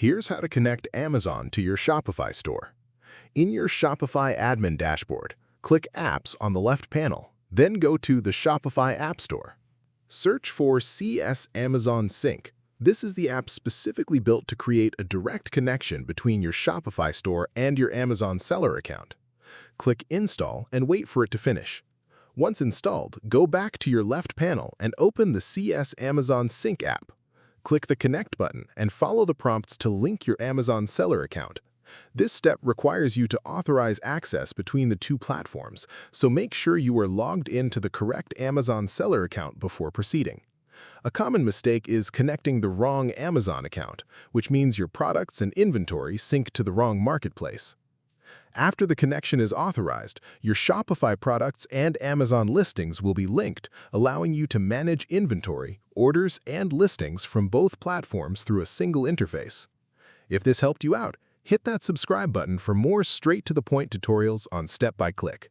Here's how to connect Amazon to your Shopify store. In your Shopify admin dashboard, click Apps on the left panel, then go to the Shopify App Store. Search for CS Amazon Sync. This is the app specifically built to create a direct connection between your Shopify store and your Amazon seller account. Click Install and wait for it to finish. Once installed, go back to your left panel and open the CS Amazon Sync app. Click the Connect button and follow the prompts to link your Amazon seller account. This step requires you to authorize access between the two platforms, so make sure you are logged into the correct Amazon seller account before proceeding. A common mistake is connecting the wrong Amazon account, which means your products and inventory sync to the wrong marketplace. After the connection is authorized, your Shopify products and Amazon listings will be linked, allowing you to manage inventory, orders, and listings from both platforms through a single interface. If this helped you out, hit that subscribe button for more straight-to-the-point tutorials on step-by-click.